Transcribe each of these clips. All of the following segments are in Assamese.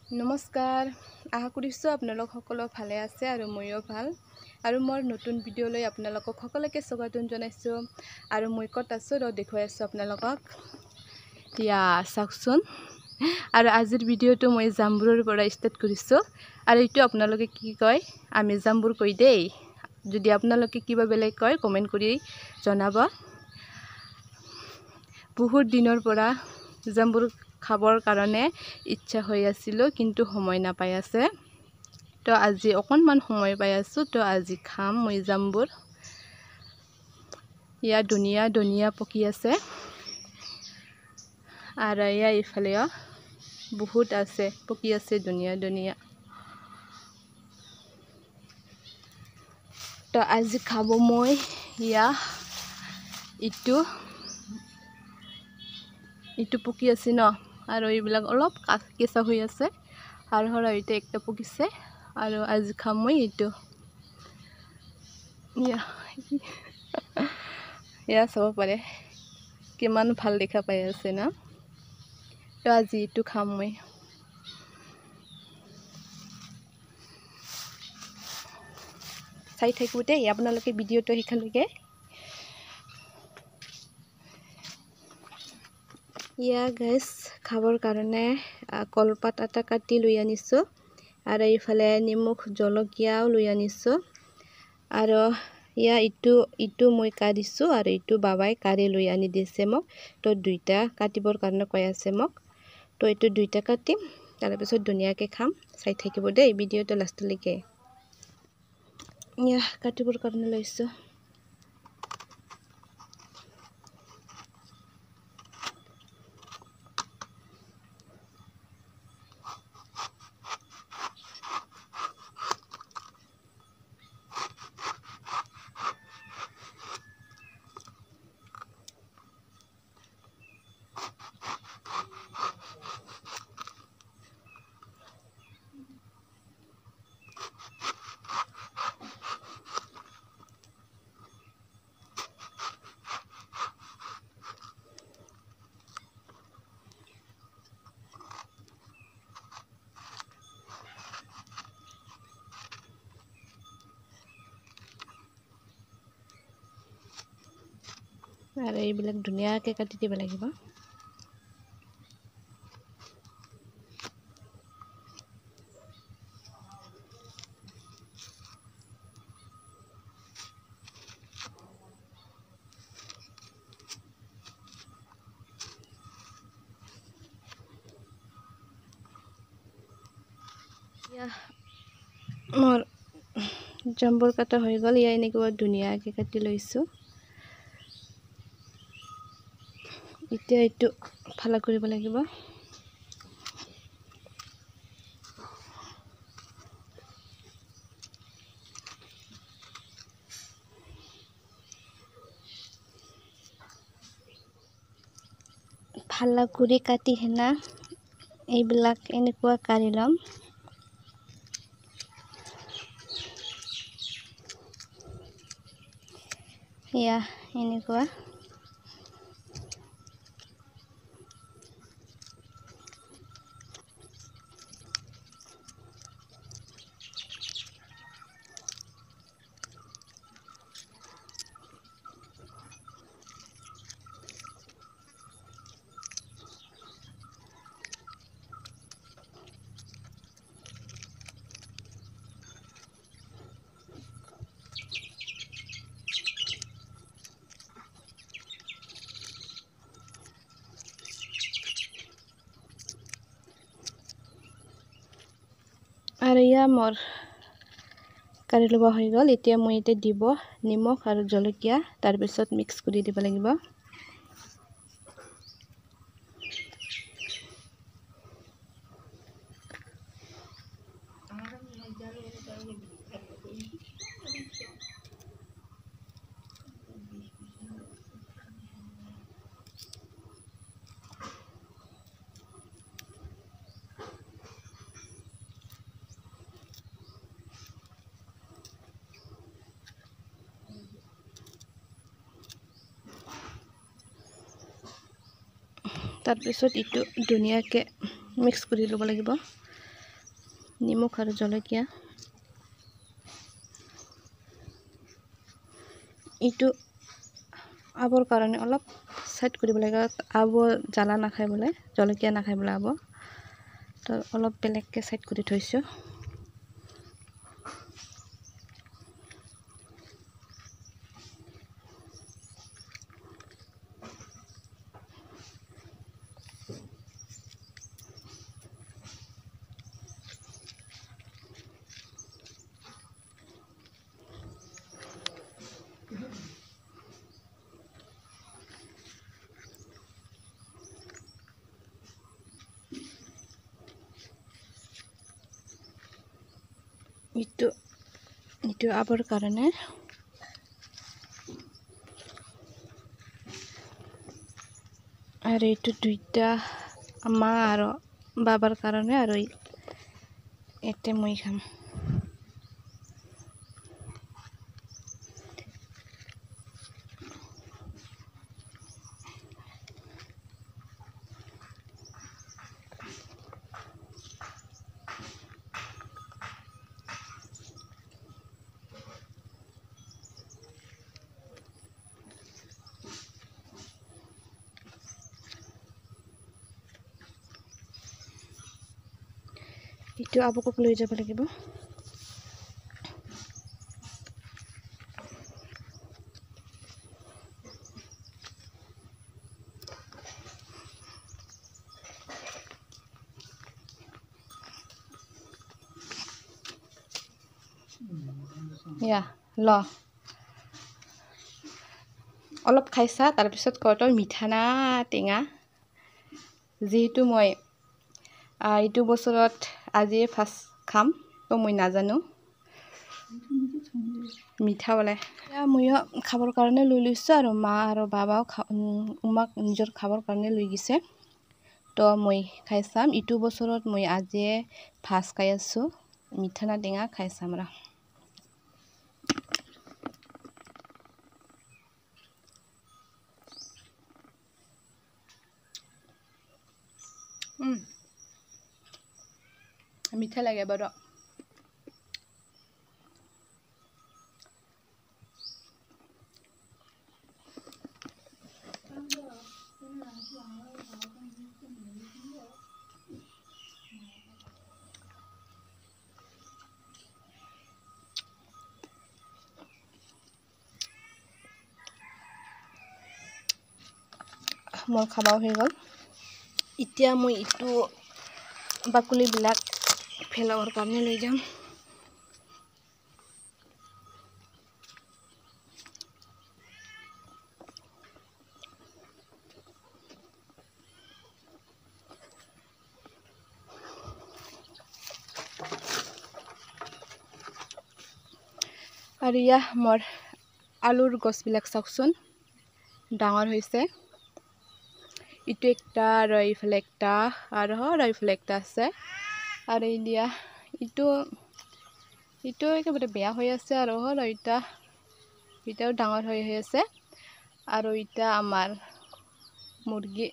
নমস্কাৰ, আশা কৰিছোঁ আপোনালোক সকলো ভালে আছে আৰু ময়ো ভাল। আৰু মোৰ নতুন ভিডিঅ'লৈ আপোনালোকক সকলোকে স্বাগতম জনাইছোঁ। আৰু মই ক'ত আছোঁ দেখুৱাই আছোঁ আপোনালোকক। চাওকচোন। আৰু আজিৰ ভিডিঅ'টো মই জাম্বুৰৰ পৰা ষ্টাৰ্ট কৰিছোঁ। আৰু এইটো আপোনালোকে কি কয়, আমি জাম্বুৰ কয় দেই। যদি আপোনালোকে কিবা বেলেগ কয় কমেণ্ট কৰি জনাব। বহুত দিনৰ পৰা জাম্বুৰ খাবৰ কাৰণে ইচ্ছা হৈ আছিল, কিন্তু সময় নাপাই আছে। তো আজি অকণমান সময় পাই আছোঁ, তো আজি খাম মই জাম্বুৰ। ধুনীয়া পকি আছে। আৰু ইফালেও বহুত আছে, পকি আছে ধুনীয়া। তো আজি খাব মই ইটো পকি আছে ন, আৰু এইবিলাক অলপ কেঁচা হৈ আছে। আৰু হয়তো একটা পকিছে, আৰু আজি খাম মই এইটো। চাব পাৰে কিমান ভাল দেখা পাই আছে না। তো আজি এইটো খাম মই। চাই থাকিব দেই আপোনালোকে ভিডিঅ'টো শেষলৈকে। গাইছ, খাবৰ কাৰণে কলপাত এটা কাটি লৈ আনিছোঁ। আৰু এইফালে নিমখ জলকীয়াও লৈ আনিছোঁ। আৰু ইটো মই কাটিছোঁ, আৰু ইটো বাবাই কাঢ়ি লৈ আনি দিছে মোক। তো দুইটা কাটিবৰ কাৰণে কৈ আছে মোক। তো এইটো দুইটা কাটিম, তাৰপিছত ধুনীয়াকৈ খাম। চাই থাকিব দেই ভিডিঅ'টো লাষ্টলৈকে। কাটিবৰ কাৰণে লৈছোঁ। আৰু এইবিলাক ধুনীয়াকৈ কাটি দিব লাগিব। মোৰ জাম্বুৰ কাটা হৈ গ'ল। এনেকুৱা ধুনীয়াকৈ কাটি লৈছোঁ। এতিয়া এইটো ফালা কৰিব লাগিব। ফালা কৰি কাটি হেনা এইবিলাক এনেকুৱা কাঢ়ি ল'ম। এনেকুৱা। আৰু মোৰ কাঢ়ি ল'ব হৈ গ'ল। এতিয়া মই দিব নিমখ আৰু জলকীয়া, তাৰপিছত মিক্স কৰি দিব লাগিব। তাৰপিছত ইটো ধুনীয়াকৈ মিক্স কৰি ল'ব লাগিব। নিমখ আৰু জলকীয়া এইটো আবৰ কাৰণে অলপ সাইড কৰিব লাগে আব জ্বালা নাখায় বোলে জলকীয়া নাখায় বোলে আব তো অলপ বেলেগকৈ সাইড কৰি থৈছোঁ এইটো আবৰ কাৰণে আৰু এইটো দুইটা মা আৰু বাবাৰ কাৰণে আৰু এতে মই খাম এইটো আবকক লৈ যাব লাগিব ল অলপ খাইছা তাৰপিছত কয় তই মিঠা না টেঙা যেহেতু মই এইটো বছৰত আজিয়ে ফাৰ্ষ্ট খাম তো মই নাজানো মিঠা বোলে ময়ো খাবৰ কাৰণে লৈ লৈছোঁ আৰু মা আৰু বাবাও উমাক নিজৰ খাবৰ কাৰণে লৈ গৈছে তো মই খাই চাম ইটো বছৰত মই আজিয়ে ফাৰ্ষ্ট খাই আছোঁ মিঠা না টেঙা খাই চাম ৰ মিঠা লাগে বাৰু মোৰ খাবাও হৈ গ'ল এতিয়া মই এইটো বাকলিবিলাক পেলাবৰ কাৰণে লৈ যাম আৰু মোৰ আলুৰ গছবিলাক চাওকচোন ডাঙৰ হৈছে ইটো একটা আৰু এইফালে একটা আৰু এইফালে একটা আছে আৰু ইটো একেবাৰে বেয়া হৈ আছে আৰু এটাও ডাঙৰ হৈ আছে আৰু এটা আমাৰ মুৰ্গী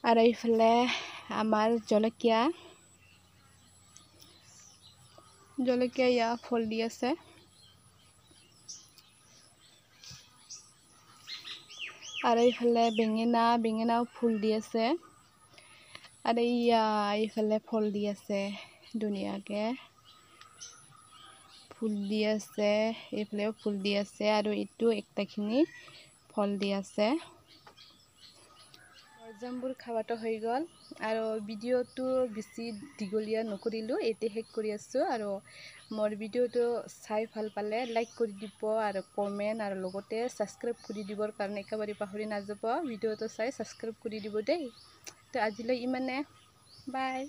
আৰু এইফালে আমাৰ জলকীয়া ফল দি আছে আৰু এইফালে বেঙেনাও ফুল দি আছে আৰু এইফালে ফল দি আছে ধুনীয়াকে ফুল দি আছে এইফালেও ফুল দি আছে আৰু এইটো একটাখিনি ফল দি আছে জামবোৰ খাওয়াটো হৈ গ'ল আৰু ভিডিঅ'টো বেছি দীঘলীয়া নকৰিলোঁ এতে শেষ কৰি আছোঁ আৰু মোৰ ভিডিঅ'টো চাই ভাল পালে লাইক কৰি দিব আৰু কমেণ্ট আৰু লগতে সাবস্ক্ৰাইব কৰি দিবৰ কাৰণে একেবাৰে পাহৰি নাযাব ভিডিঅ'টো চাই সাবস্ক্ৰাইব কৰি দিব দেই তো আজিলৈ ইমানে বাই